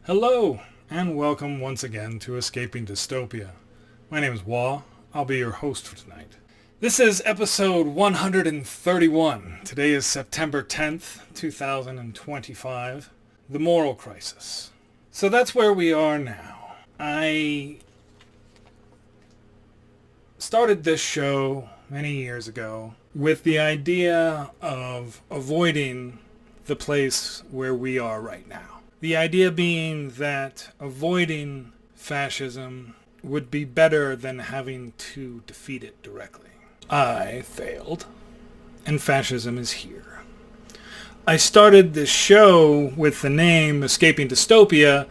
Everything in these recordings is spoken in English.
Hello, and welcome once again to Escaping Dystopia. My name is Wah. I'll be your host for tonight. This is episode 131. Today is September 10th, 2025. The Moral Crisis. So that's where we are now. I started this show many years ago with the idea of avoiding the place where we are right now. The idea being that avoiding fascism would be better than having to defeat it directly. I failed, and fascism is here. I started this show with the name Escaping Dystopia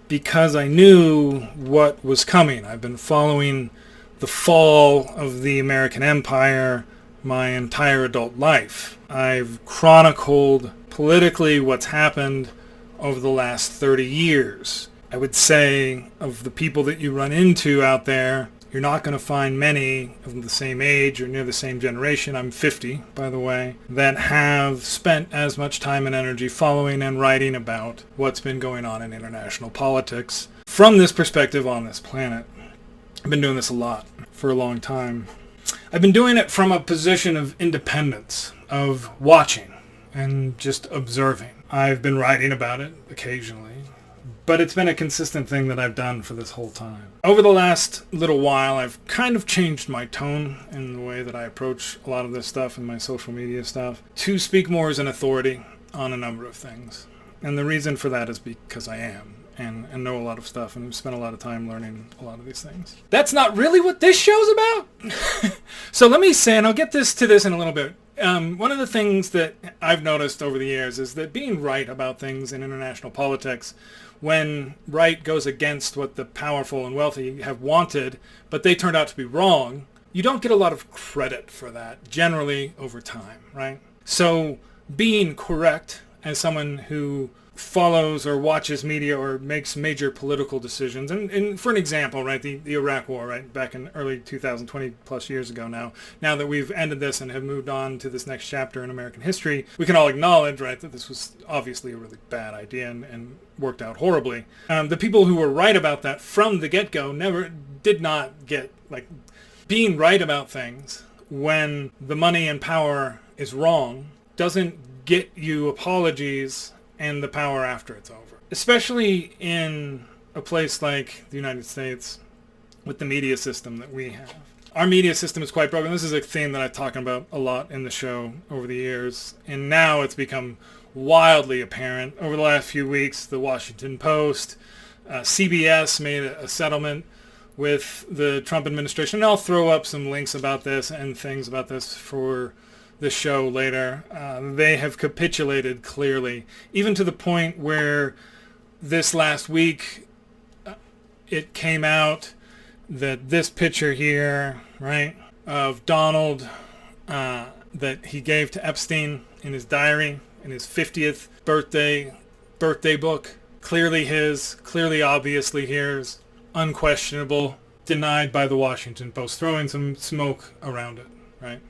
because I knew what was coming. I've been following the fall of the American Empire my entire adult life. I've chronicled politically what's happened over the last 30 years. I would say of the people that you run into out there, you're not going to find many of the same age or near the same generation, I'm 50 by the way, that have spent as much time and energy following and writing about what's been going on in international politics from this perspective on this planet. I've been doing this a lot for a long time. I've been doing it from a position of independence, of watching and just observing. I've been writing about it occasionally, but it's been a consistent thing that I've done for this whole time. Over the last little while, I've kind of changed my tone in the way that I approach a lot of this stuff and my social media stuff to speak more as an authority on a number of things. And the reason for that is because I am. And know a lot of stuff and spent a lot of time learning a lot of these things. That's not really what this show's about. So let me say, and I'll get to this in a little bit. One of the things that I've noticed over the years is that being right about things in international politics, when right goes against what the powerful and wealthy have wanted, but they turned out to be wrong, you don't get a lot of credit for that, generally over time, right? So being correct as someone who follows or watches media or makes major political decisions. And for an example, right, the Iraq War, right, back in early 2020 plus years ago now that we've ended this and have moved on to this next chapter in American history, we can all acknowledge, right, that this was obviously a really bad idea and worked out horribly. The people who were right about that from the get-go did not get, like, being right about things when the money and power is wrong doesn't get you apologies and the power after it's over. Especially in a place like the United States with the media system that we have. Our media system is quite broken. This is a theme that I've talked about a lot in the show over the years. And now it's become wildly apparent. Over the last few weeks, the Washington Post, CBS made a settlement with the Trump administration. And I'll throw up some links about this and things about this for the show later. They have capitulated clearly, even to the point where this last week it came out that this picture here, right, of Donald that he gave to Epstein in his diary, in his 50th birthday book, clearly his, clearly obviously his, unquestionable, denied by the Washington Post, throwing some smoke around it, right?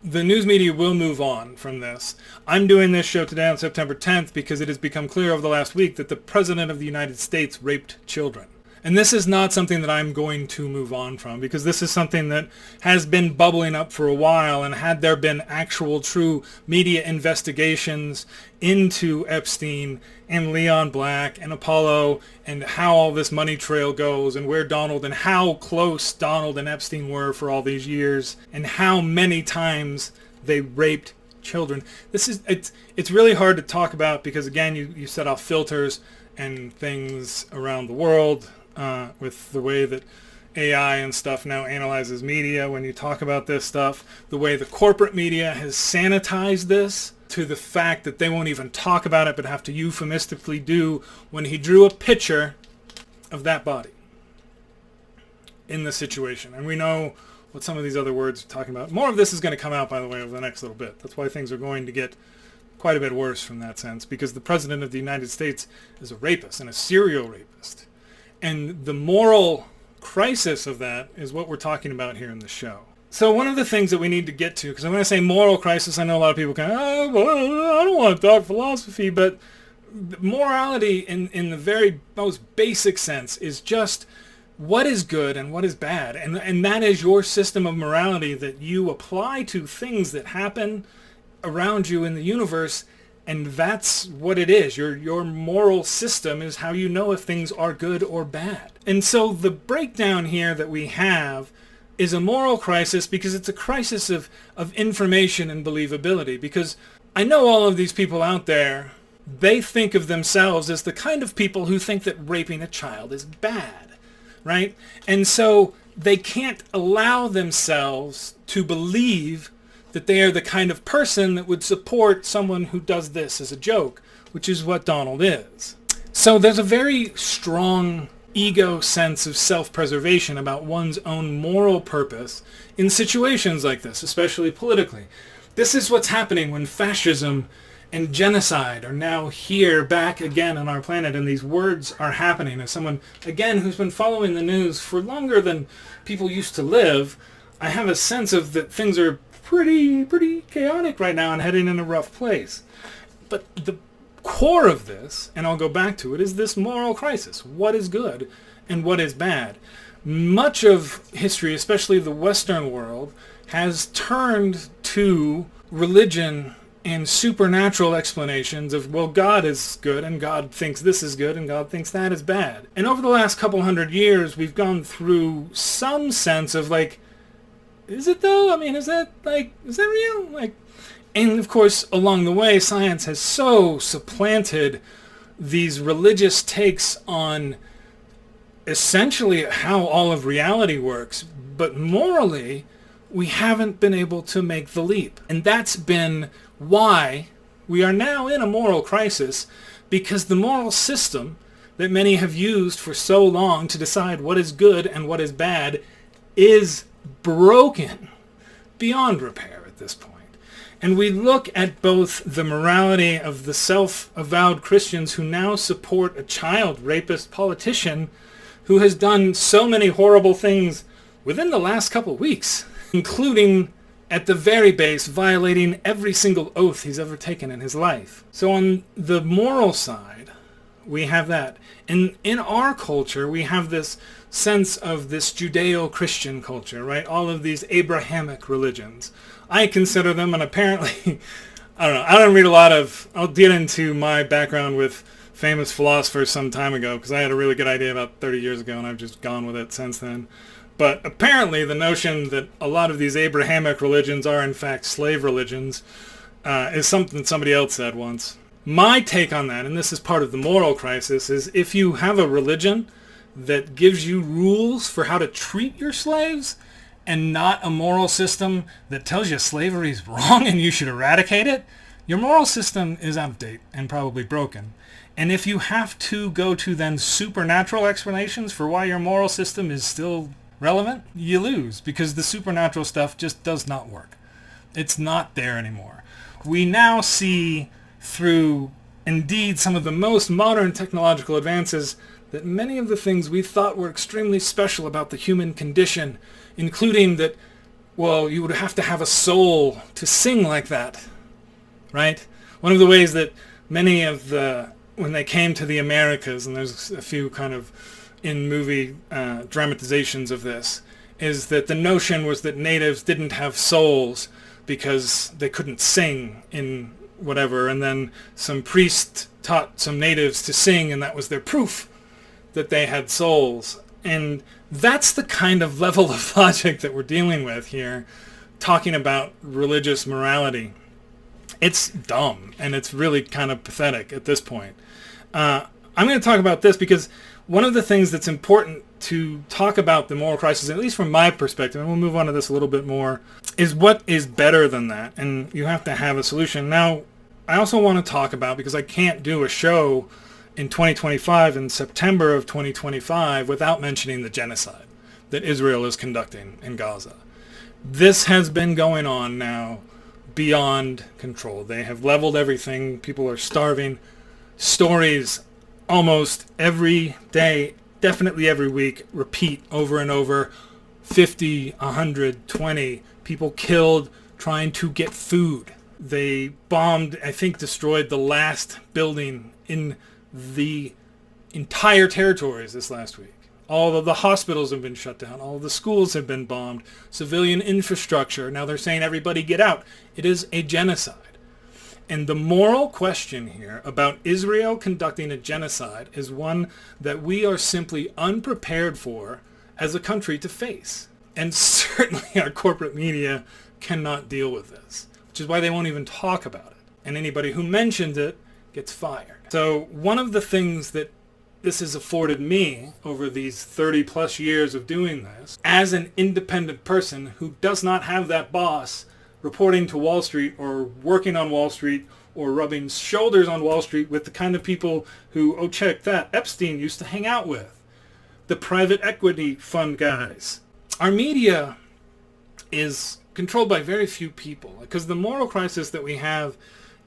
The news media will move on from this. I'm doing this show today on September 10th because it has become clear over the last week that the President of the United States raped children. And this is not something that I'm going to move on from, because this is something that has been bubbling up for a while, and had there been actual true media investigations into Epstein and Leon Black and Apollo and how all this money trail goes and where Donald and how close Donald and Epstein were for all these years and how many times they raped children. It's really hard to talk about because, again, you set off filters and things around the world with the way that AI and stuff now analyzes media when you talk about this stuff, the way the corporate media has sanitized this to the fact that they won't even talk about it but have to euphemistically do when he drew a picture of that body in the situation. And we know what some of these other words are talking about. More of this is going to come out, by the way, over the next little bit. That's why things are going to get quite a bit worse from that sense, because the President of the United States is a rapist and a serial rapist. And the moral crisis of that is what we're talking about here in the show. So one of the things that we need to get to, because I'm going to say moral crisis, I know a lot of people go, oh, well, I don't want to talk philosophy, but Morality in the very most basic sense is just what is good and what is bad. And that is your system of morality that you apply to things that happen around you in the universe. And that's what it is. Your moral system is how you know if things are good or bad. And so the breakdown here that we have is a moral crisis because it's a crisis of information and believability. Because I know all of these people out there, they think of themselves as the kind of people who think that raping a child is bad, right? And so they can't allow themselves to believe that they are the kind of person that would support someone who does this as a joke, which is what Donald is. So there's a very strong ego sense of self-preservation about one's own moral purpose in situations like this, especially politically. This is what's happening when fascism and genocide are now here back again on our planet, and these words are happening. As someone, again, who's been following the news for longer than people used to live, I have a sense of that things are pretty chaotic right now and heading in a rough place. But the core of this, and I'll go back to it, is this moral crisis. What is good and what is bad? Much of history, especially the Western world, has turned to religion and supernatural explanations of, well, God is good and God thinks this is good and God thinks that is bad. And over the last couple hundred years, we've gone through some sense of like, is it though? I mean, is that real? Like, and of course, along the way, science has so supplanted these religious takes on essentially how all of reality works. But morally, we haven't been able to make the leap. And that's been why we are now in a moral crisis, because the moral system that many have used for so long to decide what is good and what is bad is broken beyond repair at this point. And we look at both the morality of the self-avowed Christians who now support a child rapist politician who has done so many horrible things within the last couple of weeks, including at the very base violating every single oath he's ever taken in his life. So on the moral side, we have that. And in our culture, we have this sense of this Judeo-Christian culture, right? All of these Abrahamic religions. I consider them, and apparently, I don't know, I don't read a lot of, I'll get into my background with famous philosophers some time ago, because I had a really good idea about 30 years ago, and I've just gone with it since then. But apparently the notion that a lot of these Abrahamic religions are in fact slave religions is something somebody else said once. My take on that, and this is part of the moral crisis, is if you have a religion that gives you rules for how to treat your slaves and not a moral system that tells you slavery is wrong and you should eradicate it, your moral system is out of date and probably broken. And if you have to go to then supernatural explanations for why your moral system is still relevant, you lose, because the supernatural stuff just does not work. It's not there anymore. We now see through indeed some of the most modern technological advances that many of the things we thought were extremely special about the human condition, including that, well, you would have to have a soul to sing like that, right? One of the ways that many of the, when they came to the Americas, and there's a few kind of in movie dramatizations of this, is that the notion was that natives didn't have souls because they couldn't sing in whatever, and then some priest taught some natives to sing, and that was their proof that they had souls. And that's the kind of level of logic that we're dealing with here, talking about religious morality. It's dumb, and it's really kind of pathetic at this point. I'm going to talk about this because one of the things that's important to talk about the moral crisis, at least from my perspective, and we'll move on to this a little bit more, is what is better than that, and you have to have a solution. Now, I also want to talk about, because I can't do a show in 2025, in September of 2025, without mentioning the genocide that Israel is conducting in Gaza. This has been going on now beyond control. They have leveled everything. People are starving. Stories almost every day, definitely every week, repeat over and over. 50, 100, 20 people killed trying to get food. They bombed, I think destroyed the last building in the entire territories this last week. All of the hospitals have been shut down. All of the schools have been bombed. Civilian infrastructure. Now they're saying everybody get out. It is a genocide. And the moral question here about Israel conducting a genocide is one that we are simply unprepared for as a country to face. And certainly our corporate media cannot deal with this, which is why they won't even talk about it. And anybody who mentions it gets fired. So one of the things that this has afforded me over these 30 plus years of doing this, as an independent person who does not have that boss reporting to Wall Street or working on Wall Street or rubbing shoulders on Wall Street with the kind of people who, oh check that, Epstein used to hang out with, the private equity fund guys. Our media is controlled by very few people, because the moral crisis that we have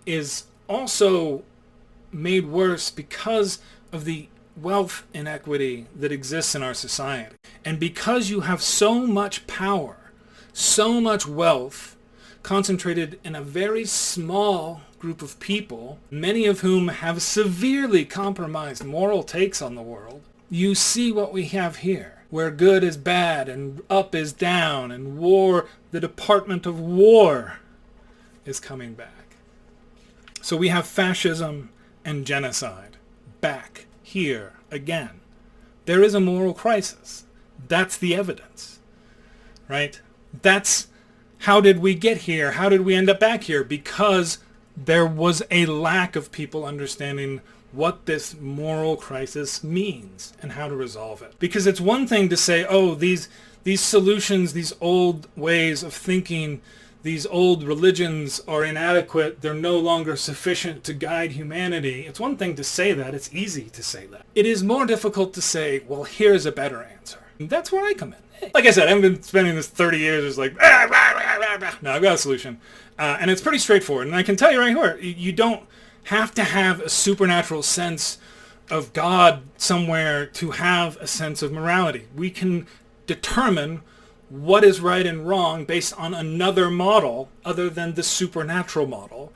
is also made worse because of the wealth inequity that exists in our society. And because you have so much power, so much wealth concentrated in a very small group of people, many of whom have severely compromised moral takes on the world, you see what we have here, where good is bad and up is down, and war, the Department of War, is coming back. So we have fascism and genocide back here again. There is a moral crisis. That's the evidence, right? That's how did we get here? How did we end up back here? Because there was a lack of people understanding what this moral crisis means and how to resolve it. Because it's one thing to say, oh, these solutions, these old ways of thinking, these old religions are inadequate, they're no longer sufficient to guide humanity. It's one thing to say that, it's easy to say that. It is more difficult to say, well, here's a better answer. And that's where I come in. Like I said, I haven't been spending this 30 years just like, no, I've got a solution. And it's pretty straightforward. And I can tell you right here, you don't have to have a supernatural sense of God somewhere to have a sense of morality. We can determine what is right and wrong based on another model other than the supernatural model.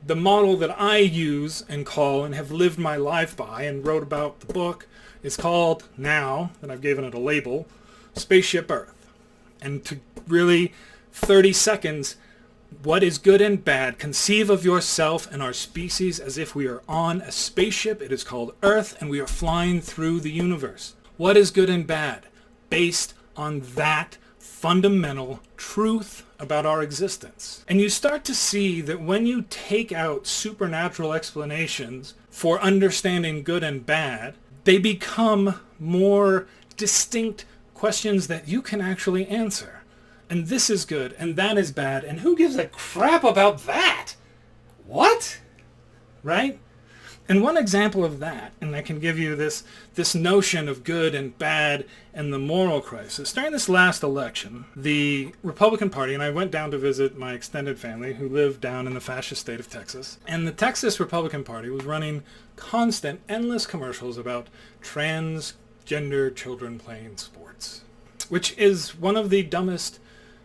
The model that I use and call and have lived my life by and wrote about the book is called, now that I've given it a label, Spaceship Earth. And to really, 30 seconds, what is good and bad? Conceive of yourself and our species as if we are on a spaceship. It is called Earth, and we are flying through the universe. What is good and bad? Based on that fundamental truth about our existence. And you start to see that when you take out supernatural explanations for understanding good and bad, they become more distinct questions that you can actually answer. And this is good, and that is bad, and who gives a crap about that? What? Right? And one example of that, and I can give you this notion of good and bad and the moral crisis. During this last election, the Republican Party, and I went down to visit my extended family who lived down in the fascist state of Texas, and the Texas Republican Party was running constant, endless commercials about transgender children playing sports, which is one of the dumbest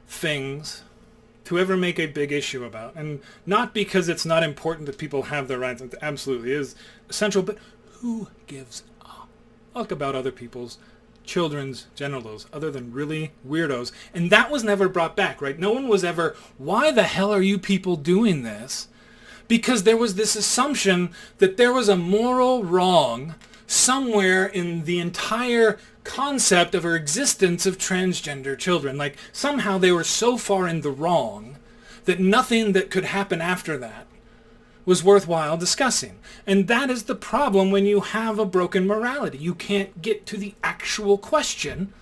things to ever make a big issue about. And not because it's not important that people have their rights, it absolutely is essential, but who gives a fuck about other people's children's genitals other than really weirdos? And that was never brought back, right? No one was ever, why the hell are you people doing this? Because there was this assumption that there was a moral wrong somewhere in the entire concept of our existence of transgender children. Like somehow they were so far in the wrong that nothing that could happen after that was worthwhile discussing. And that is the problem when you have a broken morality. You can't get to the actual question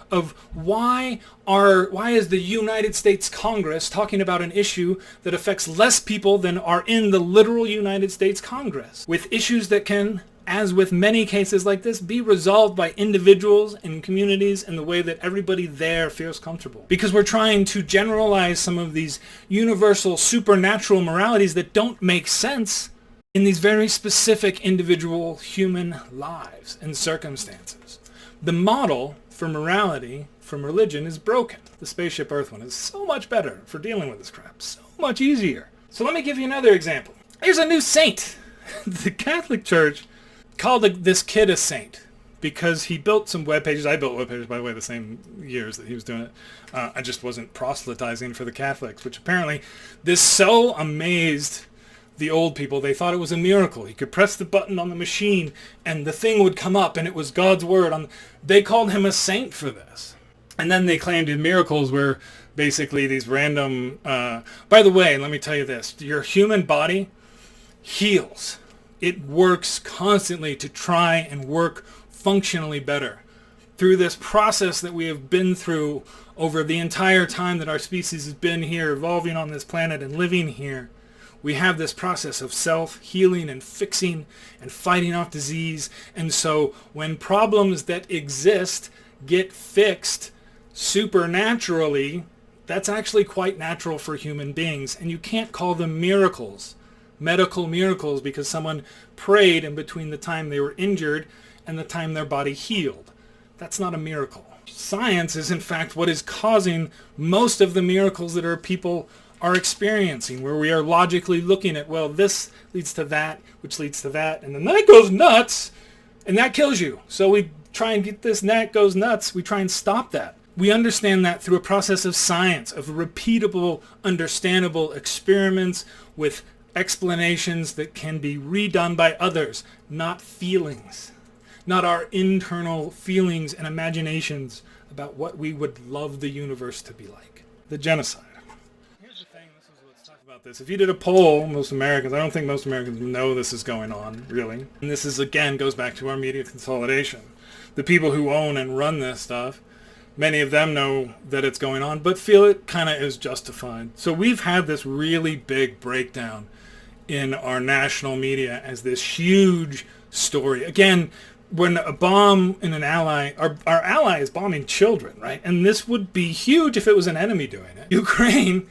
of why is the United States Congress talking about an issue that affects less people than are in the literal United States Congress, with issues that can, as with many cases like this, be resolved by individuals and communities in the way that everybody there feels comfortable. Because we're trying to generalize some of these universal supernatural moralities that don't make sense in these very specific individual human lives and circumstances. The model for morality from religion is broken. The Spaceship Earth one is so much better for dealing with this crap, so much easier. So let me give you another example. Here's a new saint. The Catholic Church called this kid a saint because he built some web pages. I built web pages, by the way, the same years that he was doing it. I just wasn't proselytizing for the Catholics, which apparently this so amazed the old people. They thought it was a miracle. He could press the button on the machine and the thing would come up and it was God's word. They called him a saint for this. And then they claimed his miracles were basically these random... by the way, let me tell you this. Your human body heals. It works constantly to try and work functionally better. Through this process that we have been through over the entire time that our species has been here, evolving on this planet and living here, we have this process of self-healing and fixing and fighting off disease. And so when problems that exist get fixed supernaturally, that's actually quite natural for human beings. And you can't call them miracles, medical miracles, because someone prayed in between the time they were injured and the time their body healed. That's not a miracle. Science is in fact what is causing most of the miracles that our people are experiencing, where we are logically looking at, well, this leads to that, which leads to that, and then that goes nuts, and that kills you. So we try and get this, and that goes nuts. We try and stop that. We understand that through a process of science, of repeatable, understandable experiments with explanations that can be redone by others, not feelings, not our internal feelings and imaginations about what we would love the universe to be like. The genocide. Here's the thing, let's talk about this. If you did a poll, most Americans, I don't think most Americans know this is going on, really. And this is, again, goes back to our media consolidation. The people who own and run this stuff, many of them know that it's going on, but feel it kind of is justified. So we've had this really big breakdown in our national media as this huge story. Again, when a bomb in an ally, our ally is bombing children, right? And this would be huge if it was an enemy doing it. Ukraine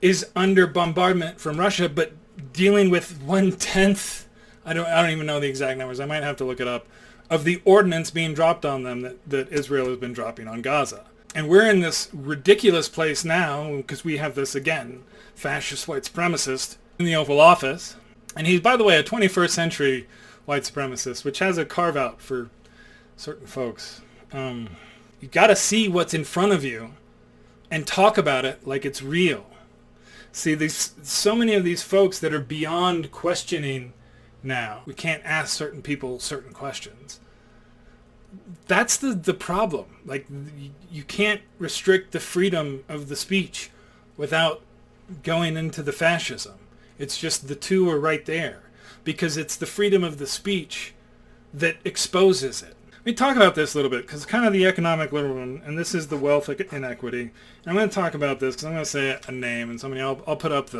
is under bombardment from Russia, but dealing with 1/10, I don't even know the exact numbers, I might have to look it up, of the ordnance being dropped on them that Israel has been dropping on Gaza. And we're in this ridiculous place now, because we have this, again, fascist white supremacist in the Oval Office. And he's, by the way, a 21st century white supremacist, which has a carve-out for certain folks. You got to see what's in front of you and talk about it like it's real. See, there's so many of these folks that are beyond questioning now. We can't ask certain people certain questions. That's the problem. Like, you can't restrict the freedom of the speech without going into the fascism. It's just the two are right there, because it's the freedom of the speech that exposes it. Let me talk about this a little bit, because it's kind of the economic liberal one, and this is the wealth inequity. And I'm going to talk about this because I'm going to say a name, and I'll put up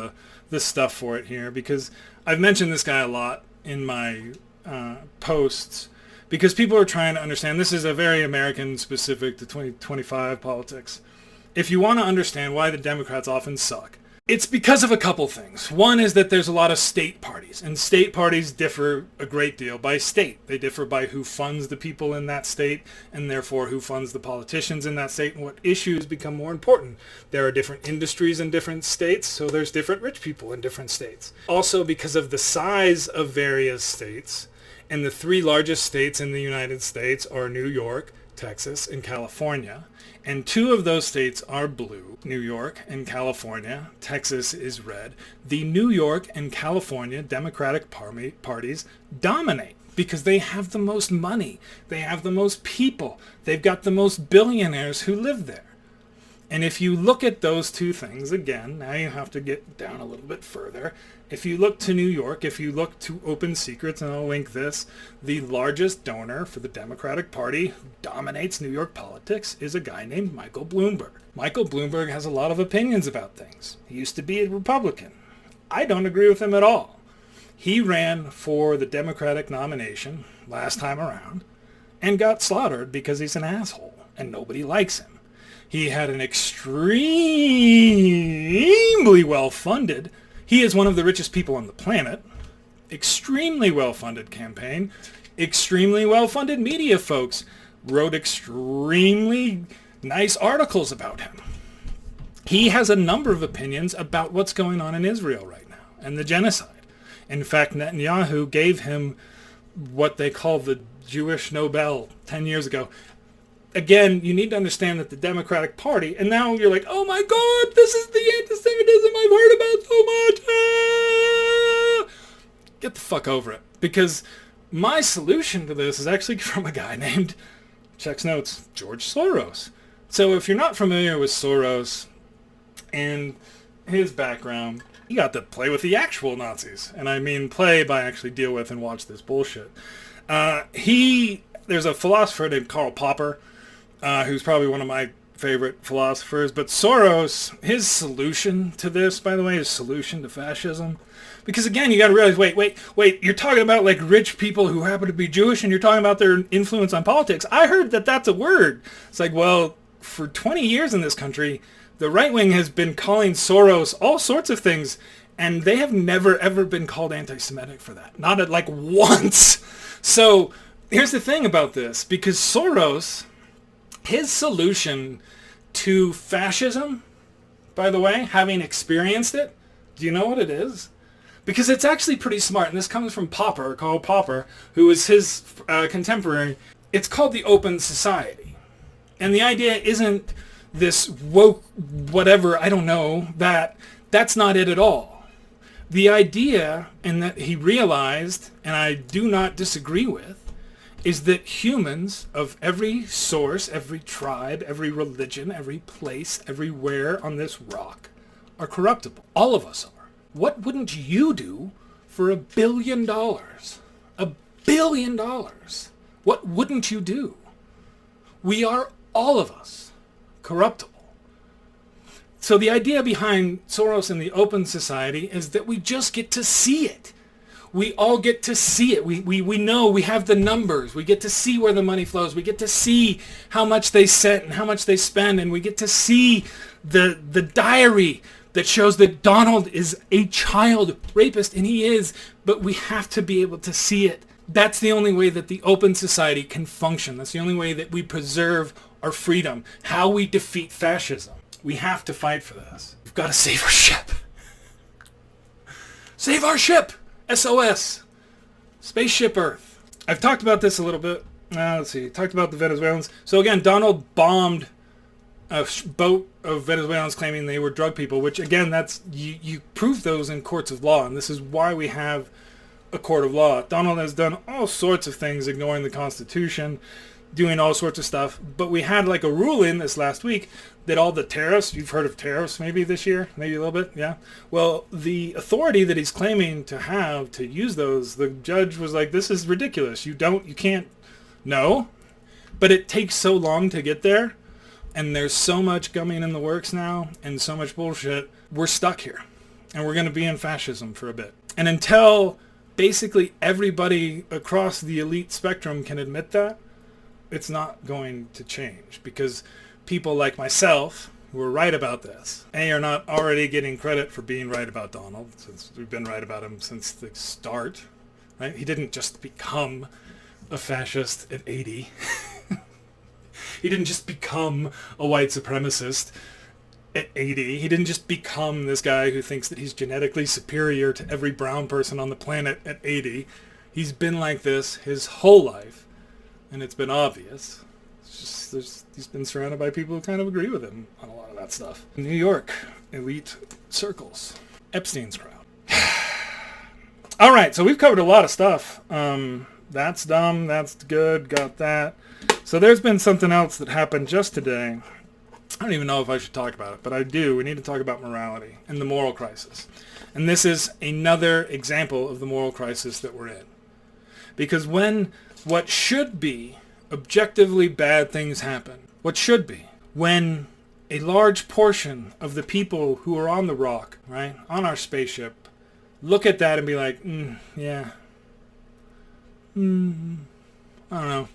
this stuff for it here, because I've mentioned this guy a lot in my posts, because people are trying to understand. This is a very American specific to 2025 politics. If you want to understand why the Democrats often suck, it's because of a couple things. One is that there's a lot of state parties, and state parties differ a great deal by state. They differ by who funds the people in that state, and therefore who funds the politicians in that state, and what issues become more important. There are different industries in different states, so there's different rich people in different states. Also, because of the size of various states, and the three largest states in the United States are New York, Texas, and California. And two of those states are blue, New York and California. Texas is red. The New York and California Democratic parties dominate because they have the most money. They have the most people. They've got the most billionaires who live there. And if you look at those two things, again, now you have to get down a little bit further. If you look to New York, if you look to Open Secrets, and I'll link this, the largest donor for the Democratic Party who dominates New York politics is a guy named Michael Bloomberg. Michael Bloomberg has a lot of opinions about things. He used to be a Republican. I don't agree with him at all. He ran for the Democratic nomination last time around and got slaughtered because he's an asshole and nobody likes him. He had an extremely well-funded, he is one of the richest people on the planet, extremely well-funded campaign, extremely well-funded media folks wrote extremely nice articles about him. He has a number of opinions about what's going on in Israel right now. and the genocide. In fact, Netanyahu gave him what they call the Jewish Nobel 10 years ago. Again, you need to understand that the Democratic Party, and now you're like, oh my God, this is the anti-Semitism I've heard about so much. Ah! Get the fuck over it. Because my solution to this is actually from a guy named, checks notes, George Soros. So if you're not familiar with Soros and his background, you got to play with the actual Nazis. And I mean play by actually deal with and watch this bullshit. There's a philosopher named Karl Popper, who's probably one of my favorite philosophers. But Soros, his solution to this, by the way, his solution to fascism. Because again, you got to realize, wait, you're talking about like rich people who happen to be Jewish and you're talking about their influence on politics. I heard that that's a word. It's like, well, for 20 years in this country, the right wing has been calling Soros all sorts of things, and they have never, ever been called anti-Semitic for that. Not at like once. So here's the thing about this, because Soros, his solution to fascism, by the way, having experienced it, do you know what it is? Because it's actually pretty smart, and this comes from Popper, Karl Popper, who was his contemporary. It's called the open society. And the idea isn't this woke whatever, I don't know, that's not it at all. The idea, and that he realized, and I do not disagree with, is that humans of every source, every tribe, every religion, every place, everywhere on this rock are corruptible. All of us are. What wouldn't you do for $1 billion? $1 billion. What wouldn't you do? We are, all of us, corruptible. So the idea behind Soros and the open society is that we just get to see it. We all get to see it. We know, we have the numbers. We get to see where the money flows. We get to see how much they sent and how much they spend. And we get to see the diary that shows that Donald is a child rapist, and he is, but we have to be able to see it. That's the only way that the open society can function. That's the only way that we preserve our freedom. How we defeat fascism. We have to fight for this. We've got to save our ship. Save our ship! SOS. Spaceship Earth. I've talked about this a little bit. Let's see. Talked about the Venezuelans. So again, Donald bombed a boat of Venezuelans claiming they were drug people, which again, that's you prove those in courts of law, and this is why we have a court of law. Donald has done all sorts of things, ignoring the Constitution, doing all sorts of stuff, but we had like a ruling this last week that all the tariffs, you've heard of tariffs maybe this year, maybe a little bit, yeah? Well, the authority that he's claiming to have to use those, the judge was like, this is ridiculous. You can't, no. But it takes so long to get there, and there's so much coming in the works now, and so much bullshit, we're stuck here. And we're going to be in fascism for a bit. And until basically everybody across the elite spectrum can admit that, it's not going to change, because people like myself who are right about this, are not already getting credit for being right about Donald, since we've been right about him since the start, right? He didn't just become a fascist at 80. He didn't just become a white supremacist at 80. He didn't just become this guy who thinks that he's genetically superior to every brown person on the planet at 80. He's been like this his whole life, and it's been obvious. It's just, he's been surrounded by people who kind of agree with him on a lot of that stuff. New York, elite circles. Epstein's crowd. All right, so we've covered a lot of stuff. That's dumb, that's good, got that. So there's been something else that happened just today. I don't even know if I should talk about it, but I do. We need to talk about morality and the moral crisis. And this is another example of the moral crisis that we're in. Because when what should be objectively bad things happen, what should be, when a large portion of the people who are on the rock, right, on our spaceship, look at that and be like, yeah, I don't know.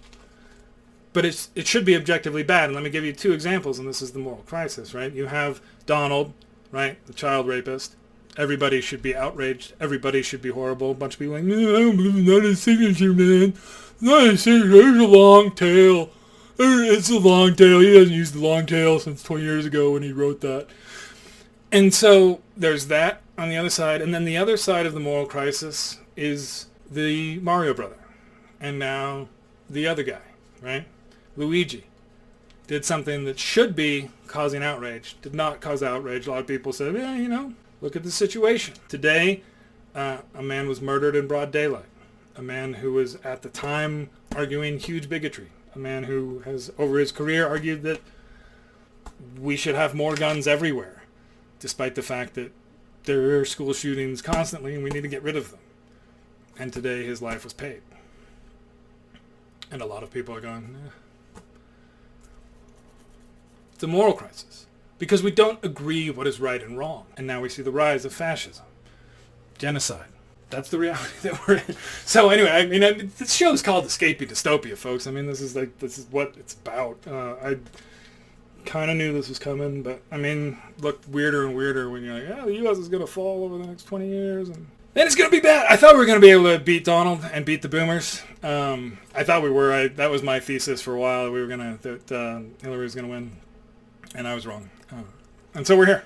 But it should be objectively bad. And let me give you two examples, and this is the moral crisis, right? You have Donald, right, the child rapist. Everybody should be outraged. Everybody should be horrible. A bunch of people like, no, I don't believe it's not his signature, man. It's not his signature. There's a long tail. It's a long tail. He hasn't used the long tail since 20 years ago when he wrote that. And so there's that. on the other side. And then the other side of the moral crisis is the Mario brother. And now the other guy, right? Luigi did something that should be causing outrage, did not cause outrage. A lot of people said, yeah, you know, look at the situation. Today, a man was murdered in broad daylight. A man who was at the time arguing huge bigotry. A man who has, over his career, argued that we should have more guns everywhere, despite the fact that there are school shootings constantly and we need to get rid of them. And today his life was paid. And a lot of people are going, It's a moral crisis. Because we don't agree what is right and wrong. And now we see the rise of fascism. Genocide. That's the reality that we're in. So anyway, I mean, this show is called Escaping Dystopia, folks. I mean, this is what it's about. I kind of knew this was coming, but I mean, looked weirder and weirder when you're like, the U.S. is going to fall over the next 20 years, and then it's going to be bad. I thought we were going to be able to beat Donald and beat the boomers. I thought we were. That was my thesis for a while, that we were that Hillary was going to win, and I was wrong. And so we're here.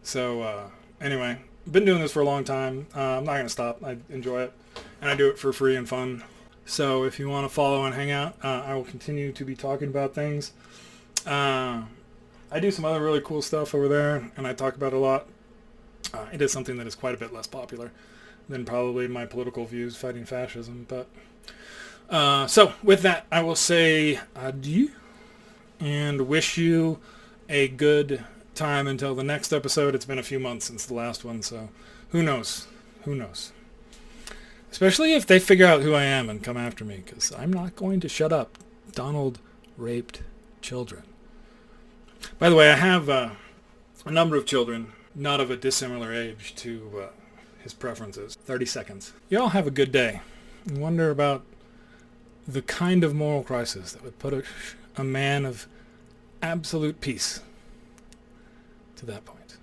So anyway, been doing this for a long time. I'm not going to stop. I enjoy it, and I do it for free and fun. So if you want to follow and hang out, I will continue to be talking about things. I do some other really cool stuff over there, and I talk about it a lot. It is something that is quite a bit less popular than probably my political views fighting fascism. But so with that, I will say adieu and wish you a good time until the next episode. It's been a few months since the last one, so who knows? Who knows? Especially if they figure out who I am and come after me, because I'm not going to shut up. Donald raped children. By the way, I have a number of children, not of a dissimilar age to his preferences. 30 seconds. You all have a good day. And wonder about the kind of moral crisis that would put a man of absolute peace to that point.